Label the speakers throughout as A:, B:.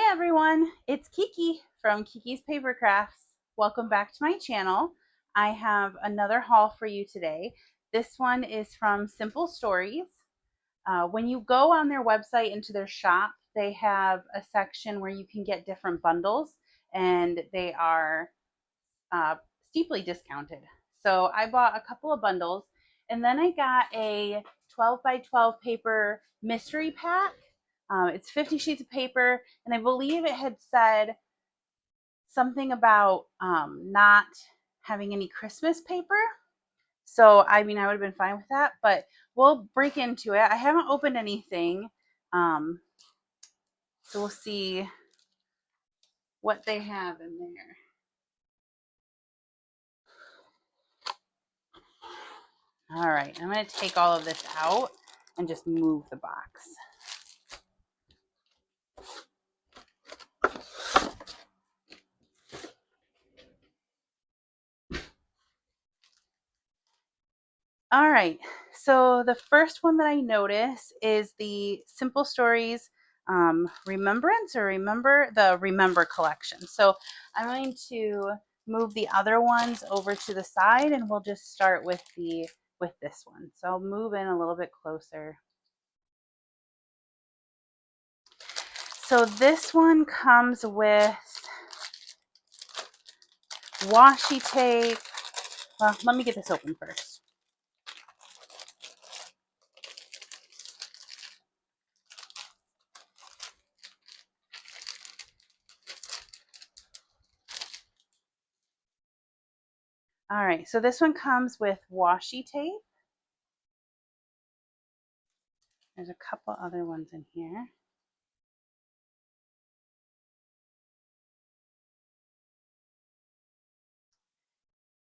A: Hi everyone, it's Kiki from Kiki's Paper Crafts. Welcome back to my channel. I have another haul for you today. This one is from Simple Stories. When you go on their website into their shop, they have a section where you can get different bundles and they are uh, steeply discounted. So I bought a couple of bundles and then I got a 12 by 12 paper mystery pack. It's 50 sheets of paper, and I believe it had said something about not having any Christmas paper. So, I mean, I would have been fine with that, but we'll break into it. I haven't opened anything, um, so we'll see what they have in there. All right, I'm going to take all of this out and just move the box. All right, so the first one that I notice is the Simple Stories Remembrance or Remember collection. So I'm going to move the other ones over to the side and we'll just start with this one. So I'll move in a little bit closer. So this one comes with washi tape. Well, let me get this open first. All right, so this one comes with washi tape. There's a couple other ones in here.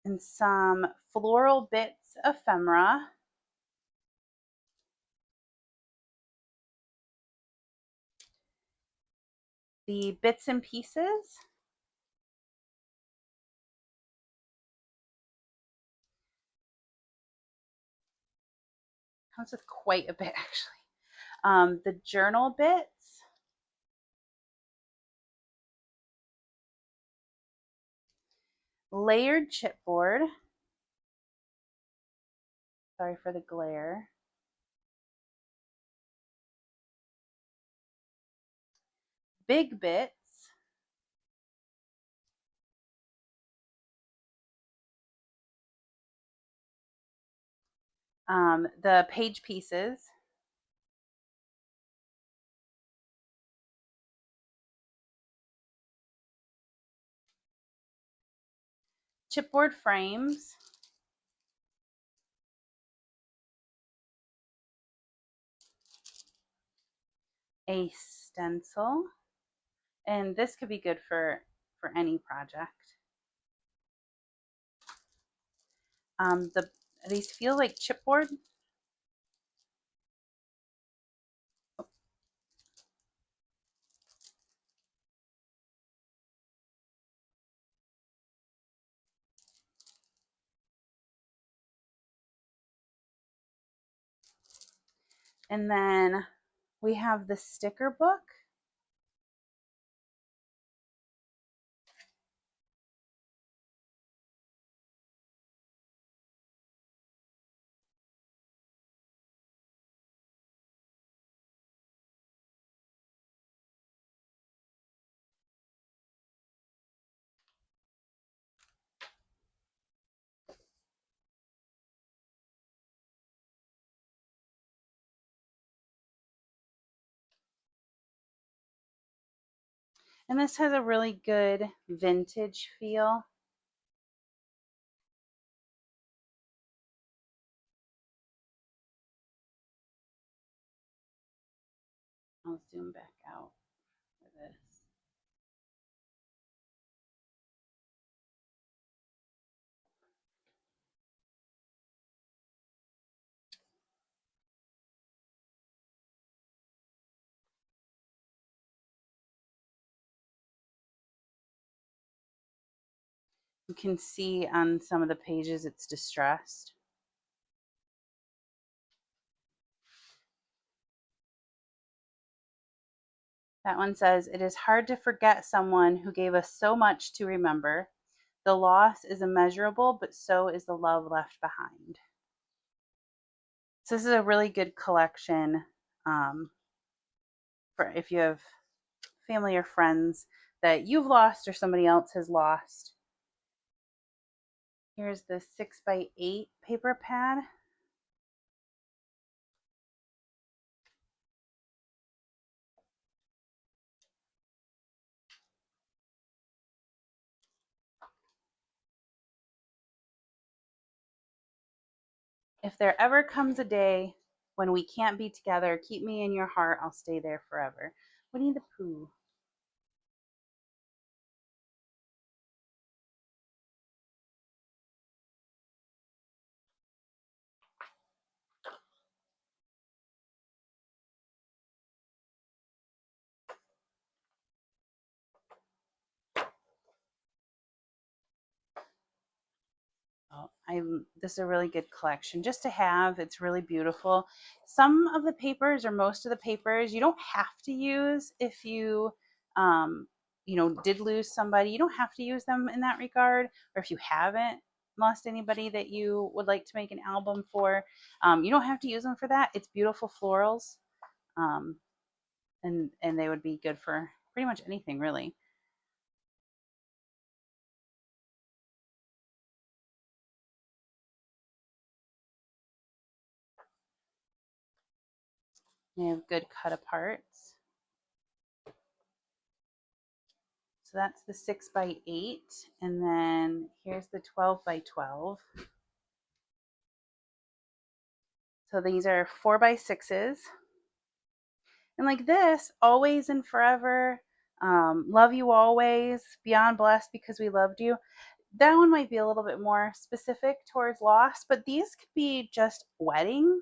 A: And some Floral Bits ephemera. The Bits and Pieces. Comes with quite a bit actually. The Journal Bits. Layered chipboard. Sorry for the glare. Big Bits. The Page Pieces. Chipboard frames. A stencil. And this could be good for any project. These feel like chipboard. And then we have the sticker book. And this has a really good vintage feel. I'll zoom back out for this. You can see on some of the pages it's distressed. That one says, "It is hard to forget someone who gave us so much to remember. The loss is immeasurable, but so is the love left behind." So this is a really good collection for if you have family or friends that you've lost or somebody else has lost. Here's the 6x8 paper pad. If there ever comes a day when we can't be together, keep me in your heart. I'll stay there forever. Winnie the Pooh. Oh, this is a really good collection just to have. It's really beautiful. Some of the papers or most of the papers you don't have to use if you um, did lose somebody. You don't have to use them in that regard, or if you haven't lost anybody that you would like to make an album for, you don't have to use them for that. It's beautiful florals, um, and they would be good for pretty much anything really. They have good cut aparts. So that's the 6x8. And then here's the 12x12. So these are 4x6s. And like this, always and forever, love you always, beyond blessed because we loved you. That one might be a little bit more specific towards loss, but these could be just wedding.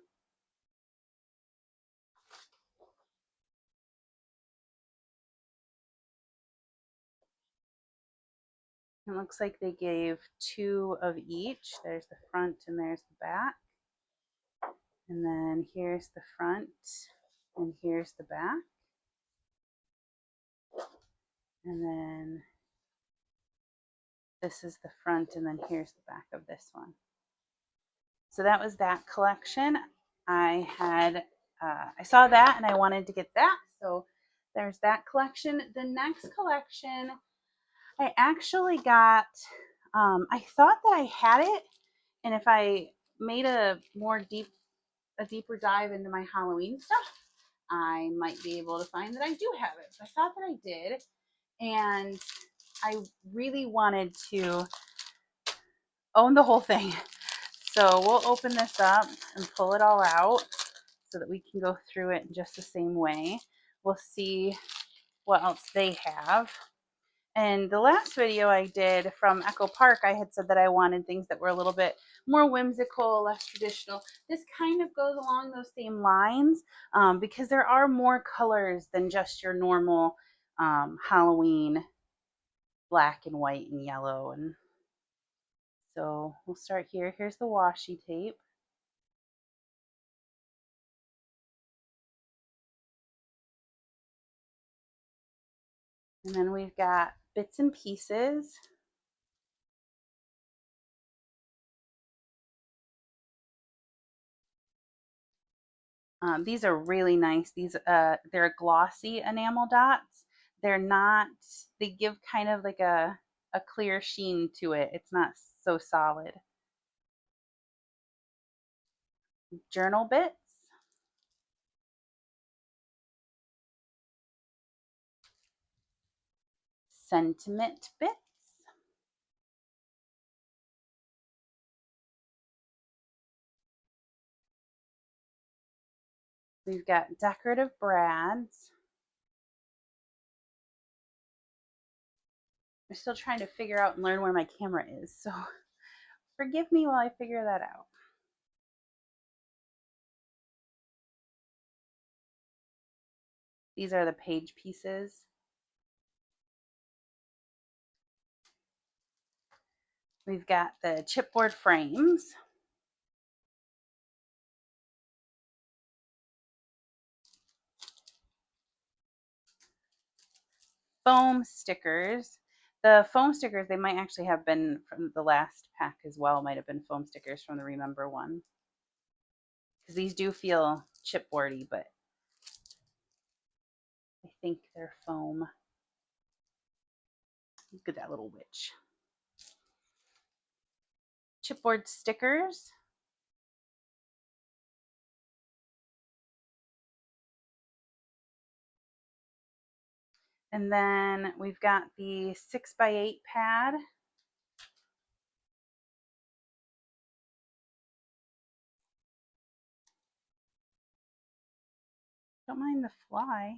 A: It looks like they gave 2 of each. There's the front and there's the back. And then here's the front and here's the back. And then this is the front, and then here's the back of this one. So that was that collection. I saw that and I wanted to get that. So there's that collection. The next collection I actually got, I thought that I had it, and if I made a deeper dive into my Halloween stuff, I might be able to find that I do have it. So I thought that I did, and I really wanted to own the whole thing. So we'll open this up and pull it all out so that we can go through it in just the same way. We'll see what else they have. And the last video I did from Echo Park, I had said that I wanted things that were a little bit more whimsical, less traditional. This kind of goes along those same lines because there are more colors than just your normal Halloween black and white and yellow. And so we'll start here. Here's the washi tape. And then we've got bits and pieces. These are really nice. They're glossy enamel dots. They're not, they give kind of like a clear sheen to it. It's not so solid. Journal bits. Sentiment bits. We've got decorative brads. I'm still trying to figure out and learn where my camera is, so forgive me while I figure that out. These are the page pieces. We've got the chipboard frames. foam stickers. The foam stickers, they might actually have been from the last pack as well, might have been foam stickers from the Remember one. Because these do feel chipboardy, but I think they're foam. Look at that little witch. Chipboard stickers. And then we've got the 6x8 pad. Don't mind the fly.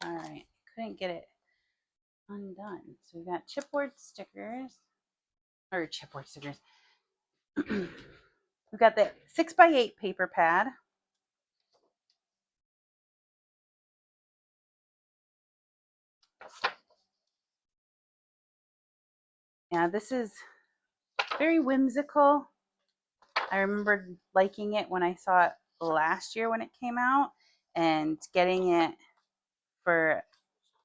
A: All right, couldn't get it undone. So we've got chipboard stickers, or chipboard stickers. We've got the 6x8 paper pad. Yeah, this is very whimsical. I remember liking it when I saw it last year when it came out, and getting it for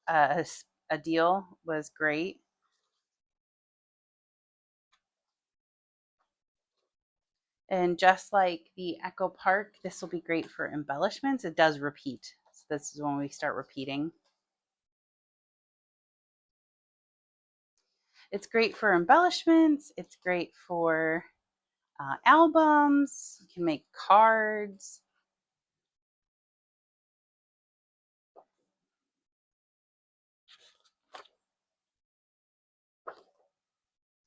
A: a deal was great. And just like the Echo Park, this will be great for embellishments. It does repeat. So this is when we start repeating. It's great for embellishments. It's great for albums. You can make cards.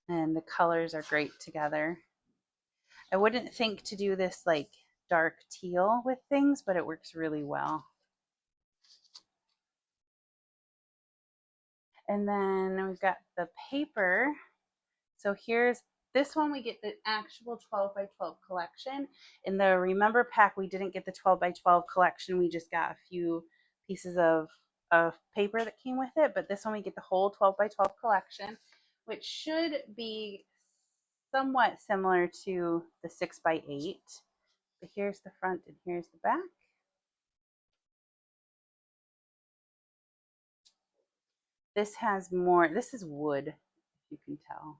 A: And the colors are great together. I wouldn't think to do this like dark teal with things, but it works really well. And then we've got the paper. So here's this one, we get the actual 12 by 12 collection. In the Remember pack, we didn't get the 12 by 12 collection. We just got a few pieces of paper that came with it. But this one, we get the whole 12 by 12 collection, which should be somewhat similar to the 6 by 8. But here's the front and here's the back. This has more, this is wood, if you can tell.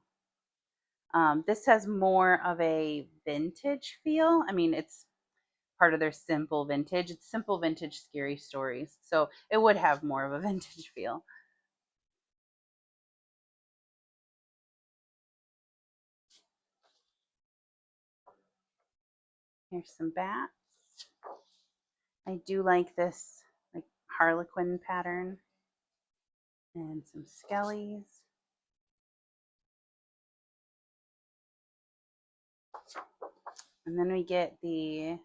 A: This has more of a vintage feel. I mean, it's part of their simple vintage. It's simple vintage scary stories. So it would have more of a vintage feel. Here's some bats. I do like this like harlequin pattern. And some skellies. And then we get the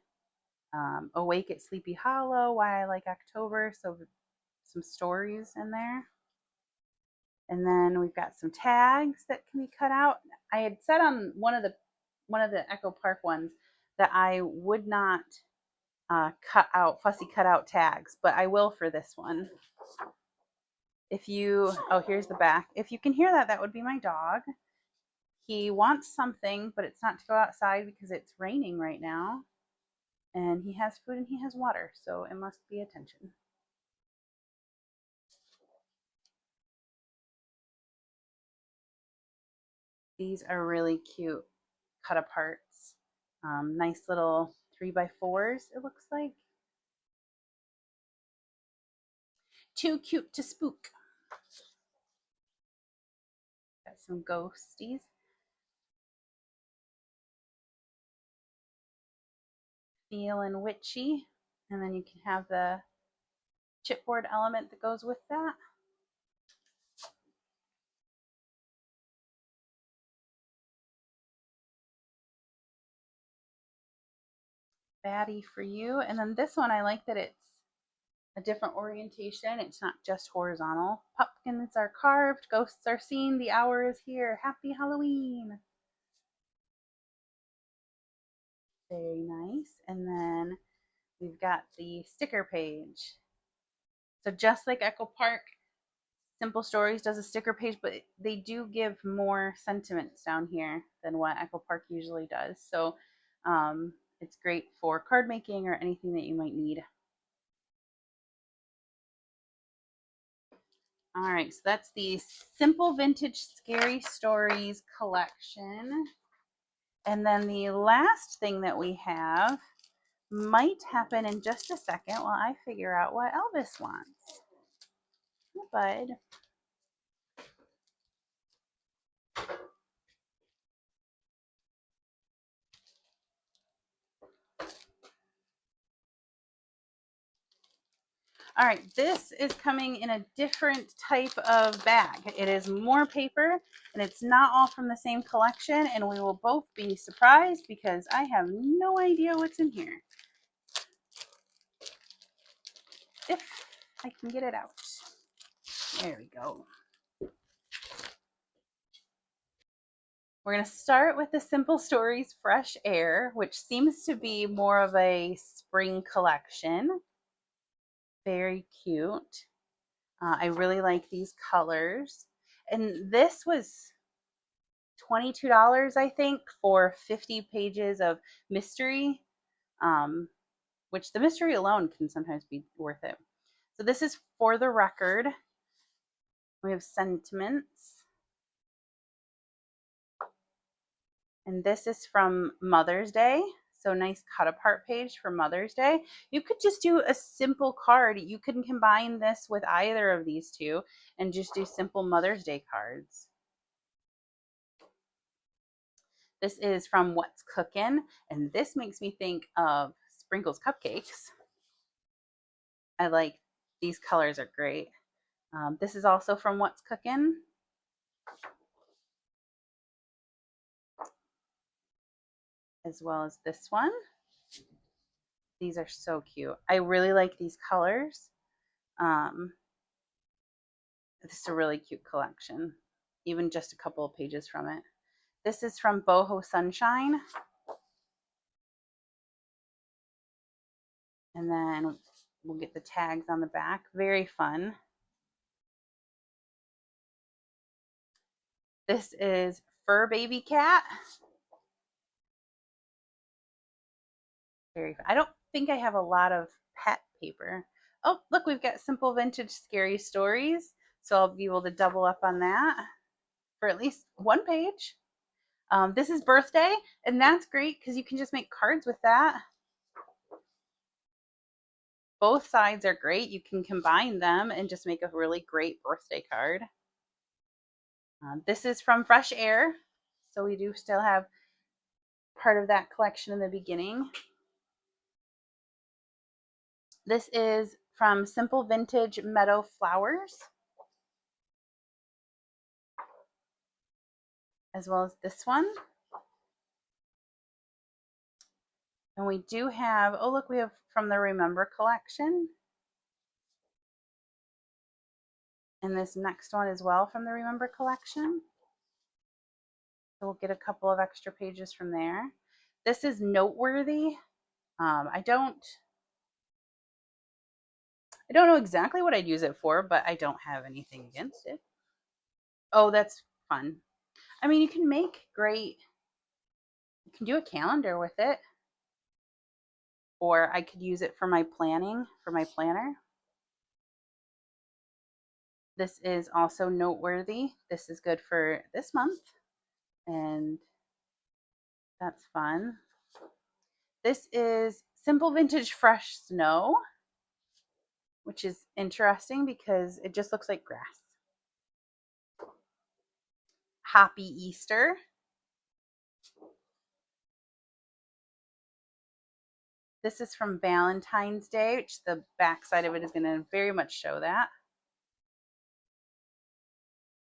A: Awake at Sleepy Hollow, Why I Like October. So some stories in there. And then we've got some tags that can be cut out. I had said on one of the Echo Park ones that I would not fussy cut out tags, but I will for this one. If you, oh, here's the back. If you can hear that, that would be my dog. He wants something, but it's not to go outside because it's raining right now. And he has food and he has water, so it must be attention. These are really cute cut aparts. Nice little 3x4s, it looks like. Too cute to spook. Got some ghosties. Feeling witchy. And then you can have the chipboard element that goes with that. Baddie for you. And then this one, I like that it's a different orientation. It's not just horizontal. Pumpkins are carved, ghosts are seen, the hour is here. Happy Halloween. Very nice. And then we've got the sticker page. So just like Echo Park, Simple Stories does a sticker page, but they do give more sentiments down here than what Echo Park usually does. So it's great for card making or anything that you might need. All right, so that's the Simple Vintage Scary Stories collection. And then the last thing that we have might happen in just a second while I figure out what Elvis wants. Hey, bud. All right, this is coming in a different type of bag. It is more paper and it's not all from the same collection, and we will both be surprised because I have no idea what's in here. If I can get it out. There we go. We're going to start with the Simple Stories Fresh Air, which seems to be more of a spring collection. Very cute. I really like these colors. And this was $22, I think, for 50 pages of mystery, which the mystery alone can sometimes be worth it. So this is For the Record. We have sentiments. And this is from Mother's Day. So nice cut apart page for Mother's Day. You could just do a simple card. You can combine this with either of these two and just do simple Mother's Day cards. This is from What's Cookin', and this makes me think of Sprinkles Cupcakes. I like these colors, are great. This is also from What's Cookin'. As well as this one. These are so cute. I really like these colors. This is a really cute collection, even just a couple of pages from it. This is from Boho Sunshine. And then we'll get the tags on the back. Very fun. This is Fur Baby Cat. Very fun. I don't think I have a lot of pet paper. Oh, look, we've got Simple Vintage Scary Stories. So I'll be able to double up on that for at least one page. This is Birthday, and that's great because you can just make cards with that. Both sides are great. You can combine them and just make a really great birthday card. This is from Fresh Air. So we do still have part of that collection in the beginning. This is from Simple Vintage Meadow Flowers. As well as this one. And we do have, oh look, we have from the Remember collection. And this next one as well from the Remember collection. So we'll get a couple of extra pages from there. This is Noteworthy. I don't know exactly what I'd use it for, but I don't have anything against it. Oh, that's fun. I mean, you can make great, you can do a calendar with it. Or I could use it for my planning, for my planner. This is also Noteworthy. This is good for this month. And that's fun. This is Simple Vintage Fresh Snow, which is interesting because it just looks like grass. Happy Easter. This is from Valentine's Day, which the back side of it is going to very much show that.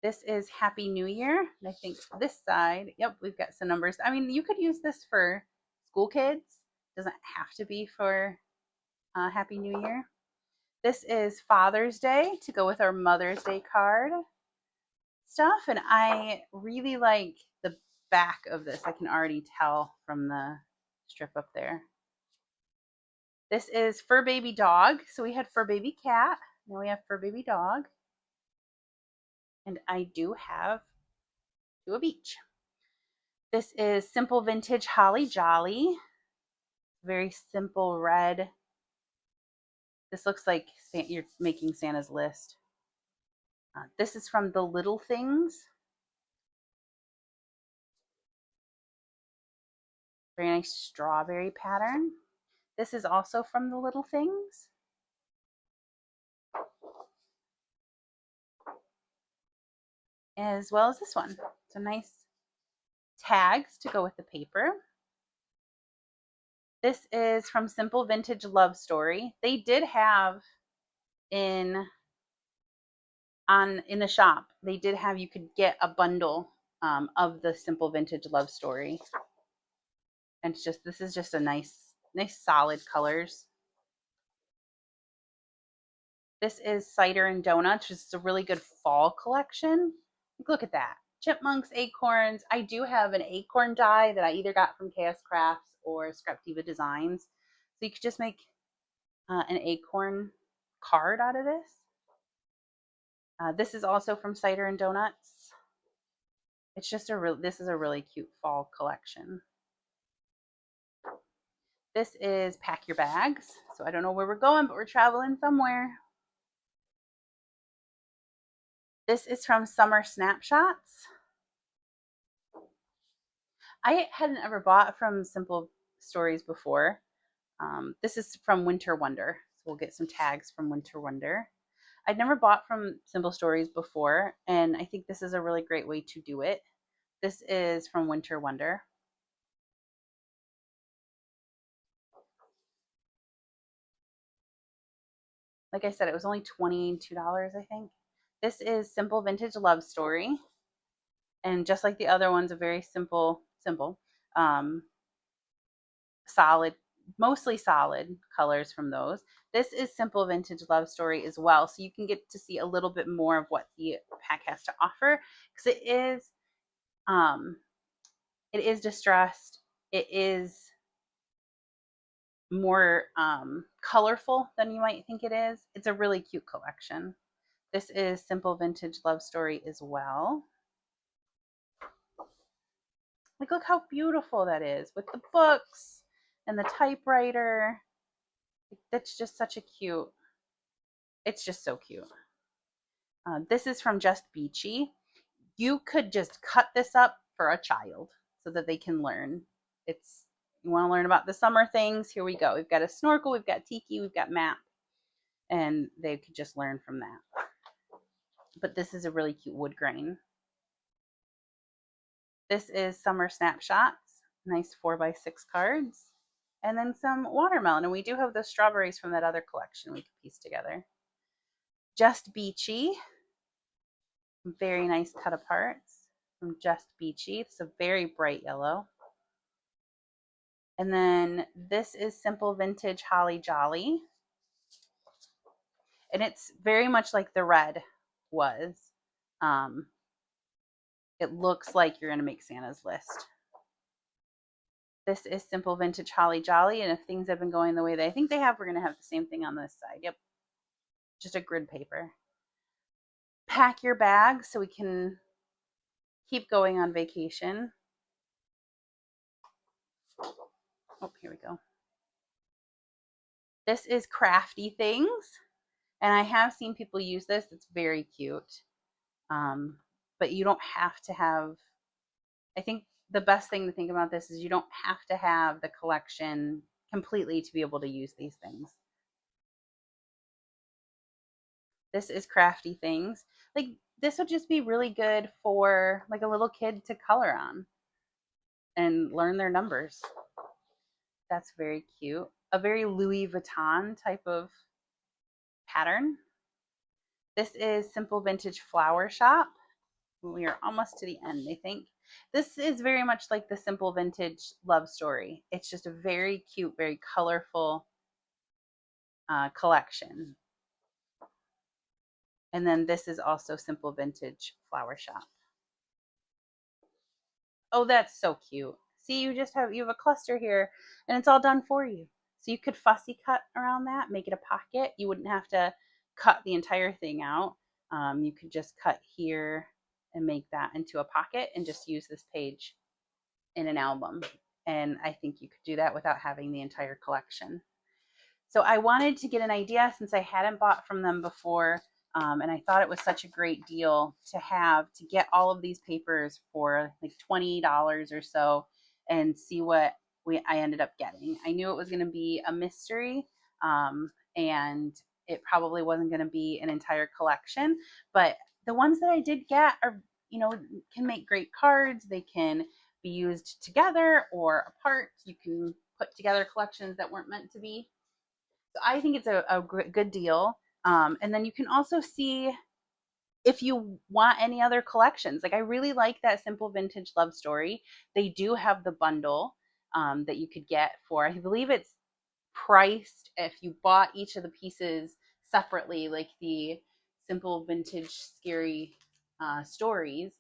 A: This is Happy New Year. And I think this side, yep, we've got some numbers. I mean, you could use this for school kids. It doesn't have to be for Happy New Year. This is Father's Day to go with our Mother's Day card stuff. And I really like the back of this. I can already tell from the strip up there. This is Fur Baby Dog. So we had Fur Baby Cat. Now we have Fur Baby Dog. And I do have to a beach. This is Simple Vintage Holly Jolly. Very simple red. This looks like you're making Santa's list. This is from The Little Things. Very nice strawberry pattern. This is also from The Little Things. As well as this one. So nice tags to go with the paper. This is from Simple Vintage Love Story. They did have in the shop, they did have, you could get a bundle of the Simple Vintage Love Story. And it's just, this is just a nice solid colors. This is Cider and Donuts, which is a really good fall collection. Look at that. Chipmunks, acorns. I do have an acorn die that I either got from Chaos Crafts or Scrap Diva Designs. So you could just make an acorn card out of this. This is also from Cider and Donuts. It's just this is a really cute fall collection. This is Pack Your Bags. So I don't know where we're going, but we're traveling somewhere. This is from Summer Snapshots. I hadn't ever bought from Simple Stories before. This is from Winter Wonder. So we'll get some tags from Winter Wonder. I'd never bought from Simple Stories before, and I think this is a really great way to do it. This is from Winter Wonder. Like I said, it was only $22, I think. This is Simple Vintage Love Story. And just like the other ones, a very simple, solid, mostly solid colors from those. This is Simple Vintage Love Story as well. So you can get to see a little bit more of what the pack has to offer, because it is distressed. It is more colorful than you might think it is. It's a really cute collection. This is Simple Vintage Love Story as well. Like, look how beautiful that is with the books and the typewriter. That's just such a cute, it's just so cute. This is from Just Beachy. You could just cut this up for a child so that they can learn. You want to learn about the summer things? Here we go. We've got a snorkel, we've got tiki, we've got map, and they could just learn from that. But this is a really cute wood grain. This is Summer Snapshots. Nice 4x6 cards. And then some watermelon. And we do have the strawberries from that other collection we could piece together. Just Beachy. Very nice cut aparts from Just Beachy. It's a very bright yellow. And then this is Simple Vintage Holly Jolly. And it's very much like the red was. It looks like you're going to make Santa's list. This is Simple Vintage Holly Jolly, and if things have been going the way that I think they have, we're going to have the same thing on this side. Yep. Just a grid paper. Pack Your Bag so we can keep going on vacation. Oh, here we go. This is Crafty Things, and I have seen people use this. It's very cute. But you don't have to have, I think the best thing to think about this is you don't have to have the collection completely to be able to use these things. This is Crafty Things. Like, this would just be really good for like a little kid to color on and learn their numbers. That's very cute. A very Louis Vuitton type of pattern. This is Simple Vintage Flower Shop. We are almost to the end, I think. This is very much like the Simple Vintage Love Story. It's just a very cute, very colorful collection. And then this is also Simple Vintage Flower Shop. Oh, that's so cute. See, you have a cluster here and it's all done for you. So you could fussy cut around that, make it a pocket. You wouldn't have to cut the entire thing out. You could just cut here and make that into a pocket and just use this page in an album. And I think you could do that without having the entire collection. So I wanted to get an idea since I hadn't bought from them before. And I thought it was such a great deal to get all of these papers for like $20 or so and see what I ended up getting. I knew it was going to be a mystery, and it probably wasn't going to be an entire collection, but the ones that I did get are, can make great cards. They can be used together or apart. You can put together collections that weren't meant to be. So I think it's a good deal. And then you can also see if you want any other collections. Like I really like that Simple Vintage Love Story. They do have the bundle that you could get for, I believe it's priced if you bought each of the pieces separately, like the Simple Vintage Scary Stories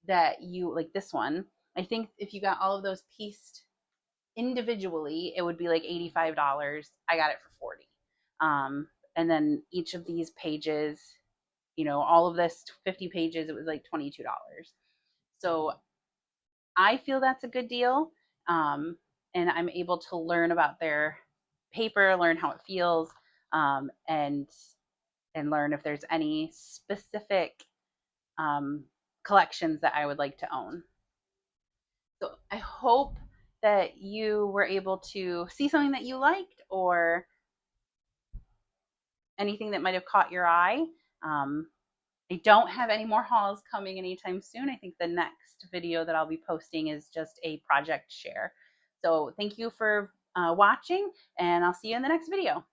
A: that you like this one. I think if you got all of those pieced individually, it would be like $85. I got it for 40. And then each of these pages, all of this 50 pages, it was like $22. So I feel that's a good deal. And I'm able to learn about their paper, learn how it feels, and learn if there's any specific um, collections that I would like to own. So I hope that you were able to see something that you liked or anything that might have caught your eye. Um, I don't have any more hauls coming anytime soon. I think the next video that I'll be posting is just a project share. So thank you for watching, and I'll see you in the next video.